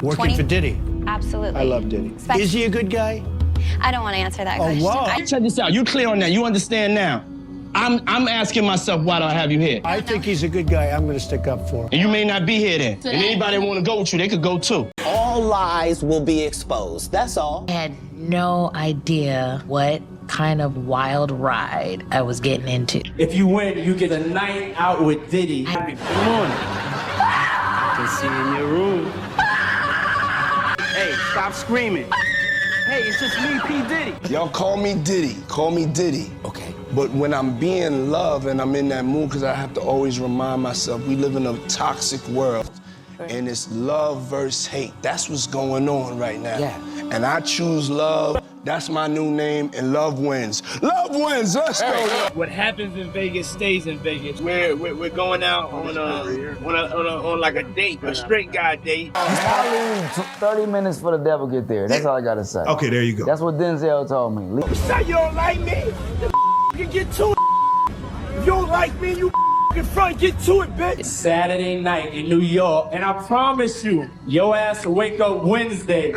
Working for Diddy. Absolutely. I love Diddy. Is he a good guy? I don't want to answer that question. Wow. Check this out. You clear on that. You understand now. I'm asking myself, why do I have you here? I think he's a good guy. I'm going to stick up for him. And you may not be here then. And anybody want to go with you, they could go too. All lies will be exposed. That's all. I had no idea what kind of wild ride I was getting into. If you win, you get a night out with Diddy. Come on. I can see in your room. Hey, stop screaming. Hey, it's just me, P. Diddy. Y'all call me Diddy. Call me Diddy. Okay. But when I'm being loved and I'm in that mood, because I have to always remind myself, we live in a toxic world. And it's love versus hate. That's what's going on right now. Yeah. And I choose love. That's my new name, and love wins. Love wins, let's go. What happens in Vegas stays in Vegas. We're going out on like a date, a straight guy date. I leave 30 minutes for the devil get there. That's all I gotta say. Okay, there you go. That's what Denzel told me. Say you don't like me, you get to it. If you don't like me, you in front, get to it, bitch. It's Saturday night in New York, and I promise you, your ass will wake up Wednesday,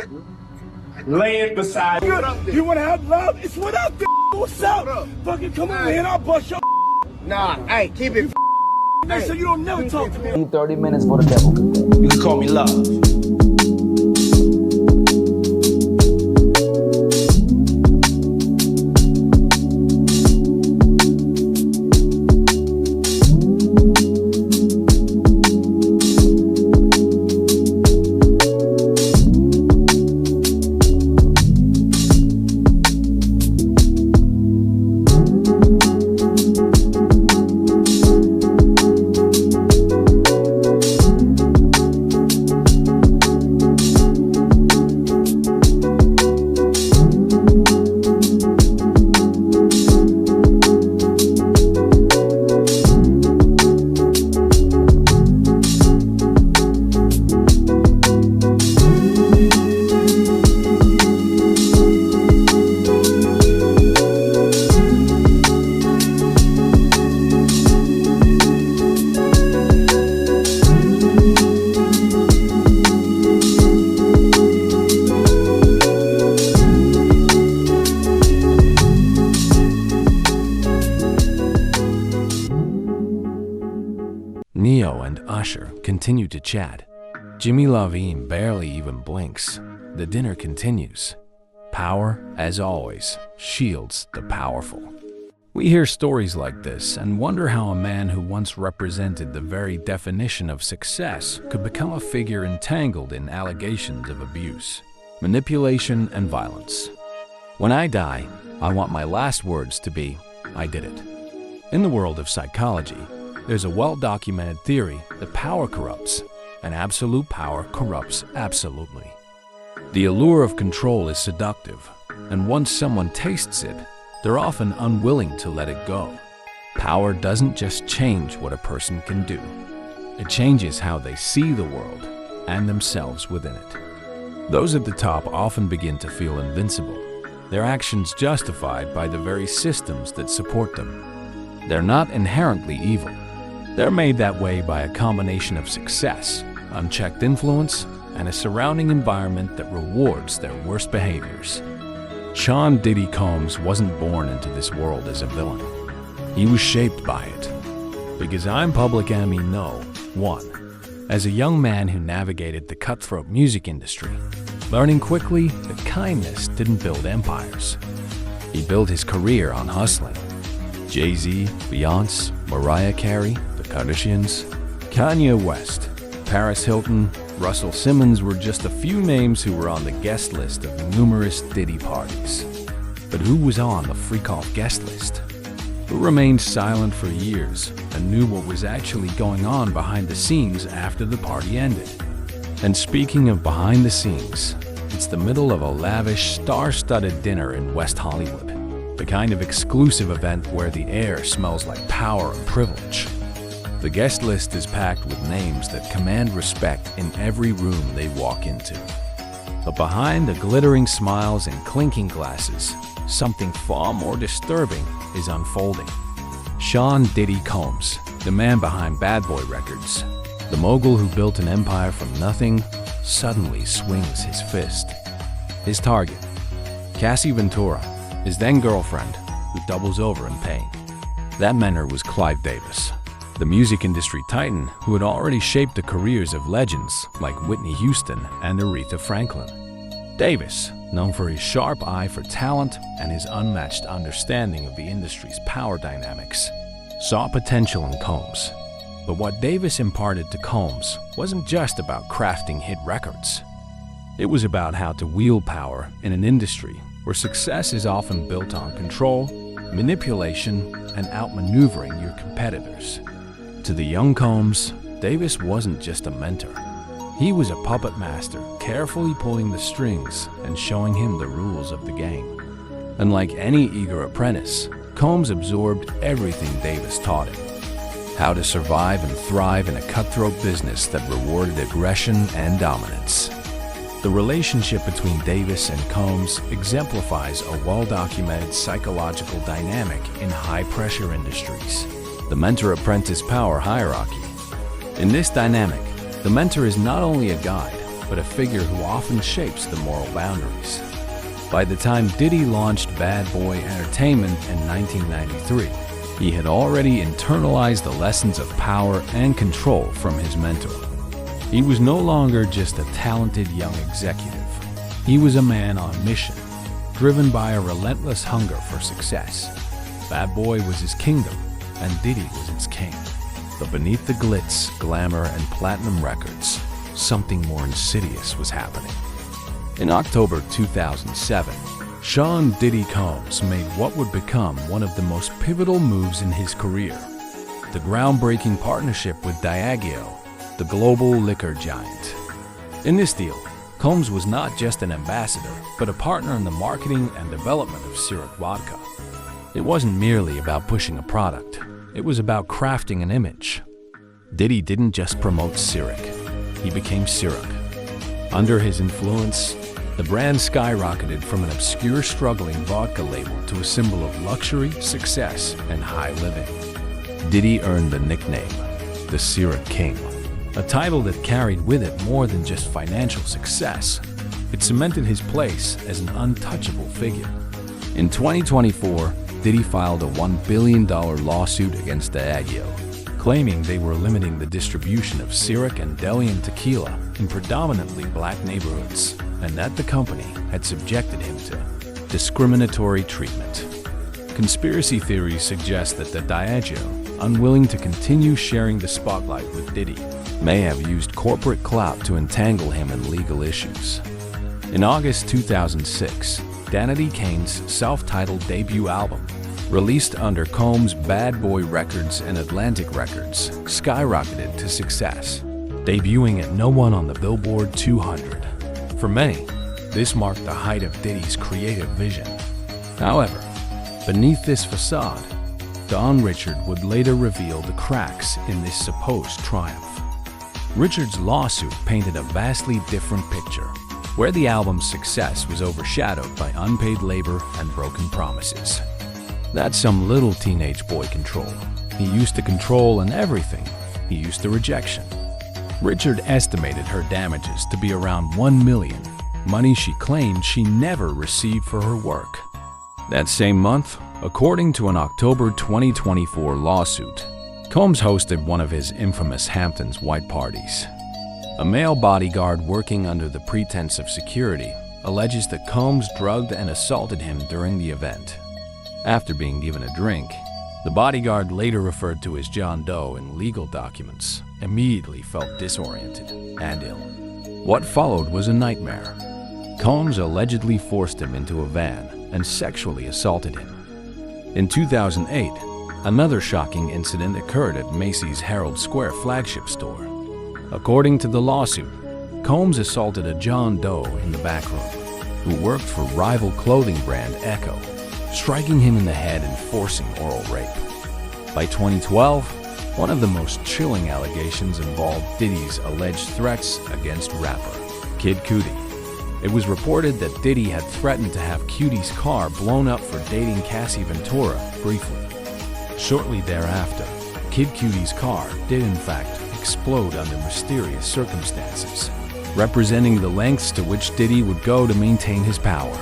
laying beside you. You wanna have love? It's what up, what's up? Fucking come over here and I'll bust your. Nah, hey, keep it. Hey, so you don't never talk to me. Leave 30 minutes for the devil get there. You can call me Love. Neo and Usher continue to chat. Jimmy Iovine barely even blinks. The dinner continues. Power, as always, shields the powerful. We hear stories like this and wonder how a man who once represented the very definition of success could become a figure entangled in allegations of abuse, manipulation, and violence. When I die, I want my last words to be, I did it. In the world of psychology, there's a well-documented theory that power corrupts, and absolute power corrupts absolutely. The allure of control is seductive, and once someone tastes it, they're often unwilling to let it go. Power doesn't just change what a person can do. It changes how they see the world and themselves within it. Those at the top often begin to feel invincible, their actions justified by the very systems that support them. They're not inherently evil. They're made that way by a combination of success, unchecked influence, and a surrounding environment that rewards their worst behaviors. Sean Diddy Combs wasn't born into this world as a villain. He was shaped by it. Because I'm Public Enemy No. 1. As a young man who navigated the cutthroat music industry, learning quickly that kindness didn't build empires. He built his career on hustling. Jay-Z, Beyonce, Mariah Carey, the Kardashians, Kanye West, Paris Hilton, Russell Simmons were just a few names who were on the guest list of numerous Diddy parties. But who was on the freak-off guest list? Who remained silent for years and knew what was actually going on behind the scenes after the party ended? And speaking of behind the scenes, it's the middle of a lavish, star-studded dinner in West Hollywood. The kind of exclusive event where the air smells like power and privilege. The guest list is packed with names that command respect in every room they walk into. But behind the glittering smiles and clinking glasses, something far more disturbing is unfolding. Sean Diddy Combs, the man behind Bad Boy Records, the mogul who built an empire from nothing, suddenly swings his fist. His target, Cassie Ventura, his then-girlfriend, who doubles over in pain. That mentor was Clive Davis, the music industry titan who had already shaped the careers of legends like Whitney Houston and Aretha Franklin. Davis, known for his sharp eye for talent and his unmatched understanding of the industry's power dynamics, saw potential in Combs. But what Davis imparted to Combs wasn't just about crafting hit records. It was about how to wield power in an industry where success is often built on control, manipulation, and outmaneuvering your competitors. To the young Combs, Davis wasn't just a mentor. He was a puppet master, carefully pulling the strings and showing him the rules of the game. Unlike any eager apprentice, Combs absorbed everything Davis taught him. How to survive and thrive in a cutthroat business that rewarded aggression and dominance. The relationship between Davis and Combs exemplifies a well-documented psychological dynamic in high-pressure industries, the mentor-apprentice power hierarchy. In this dynamic, the mentor is not only a guide, but a figure who often shapes the moral boundaries. By the time Diddy launched Bad Boy Entertainment in 1993, he had already internalized the lessons of power and control from his mentor. He was no longer just a talented young executive. He was a man on mission, driven by a relentless hunger for success. Bad Boy was his kingdom, and Diddy was its king. But beneath the glitz, glamour, and platinum records, something more insidious was happening. In October 2007, Sean Diddy Combs made what would become one of the most pivotal moves in his career, the groundbreaking partnership with Diageo, the global liquor giant. In this deal, Combs was not just an ambassador, but a partner in the marketing and development of Ciroc vodka. It wasn't merely about pushing a product, it was about crafting an image. Diddy didn't just promote Ciroc, he became Ciroc. Under his influence, the brand skyrocketed from an obscure struggling vodka label to a symbol of luxury, success, and high living. Diddy earned the nickname, the Ciroc King, a title that carried with it more than just financial success. It cemented his place as an untouchable figure. In 2024, Diddy filed a $1 billion lawsuit against Diageo, claiming they were limiting the distribution of Ciroc and Delian tequila in predominantly black neighborhoods, and that the company had subjected him to discriminatory treatment. Conspiracy theories suggest that the Diageo, unwilling to continue sharing the spotlight with Diddy, may have used corporate clout to entangle him in legal issues. In August 2006, Danity Kane's self-titled debut album, released under Combs' Bad Boy Records and Atlantic Records, skyrocketed to success, debuting at #1 on the Billboard 200. For many, this marked the height of Diddy's creative vision. However, beneath this facade, Don Richard would later reveal the cracks in this supposed triumph. Richard's lawsuit painted a vastly different picture, where the album's success was overshadowed by unpaid labor and broken promises. That's some little teenage boy control. He used to control in everything. He used to rejection. Richard estimated her damages to be around $1 million, money she claimed she never received for her work. That same month, according to an October 2024 lawsuit, Combs hosted one of his infamous Hamptons White Parties. A male bodyguard working under the pretense of security alleges that Combs drugged and assaulted him during the event. After being given a drink, the bodyguard, later referred to as John Doe in legal documents, immediately felt disoriented and ill. What followed was a nightmare. Combs allegedly forced him into a van and sexually assaulted him. In 2008, another shocking incident occurred at Macy's Herald Square flagship store. According to the lawsuit, Combs assaulted a John Doe in the back room, who worked for rival clothing brand Echo, striking him in the head and forcing oral rape. By 2012, one of the most chilling allegations involved Diddy's alleged threats against rapper Kid Cudi. It was reported that Diddy had threatened to have Cudi's car blown up for dating Cassie Ventura briefly. Shortly thereafter, Kid Cudi's car did in fact explode under mysterious circumstances. representing the lengths to which Diddy would go to maintain his power.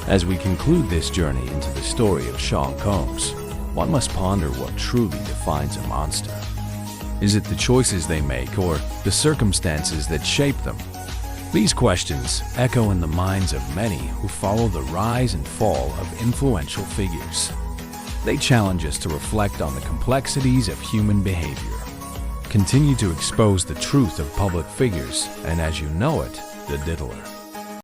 As we conclude this journey into the story of Sean Combs, one must ponder what truly defines a monster. Is it the choices they make or the circumstances that shape them? These questions echo in the minds of many who follow the rise and fall of influential figures. They challenge us to reflect on the complexities of human behavior, continue to expose the truth of public figures, and as you know it, the diddler.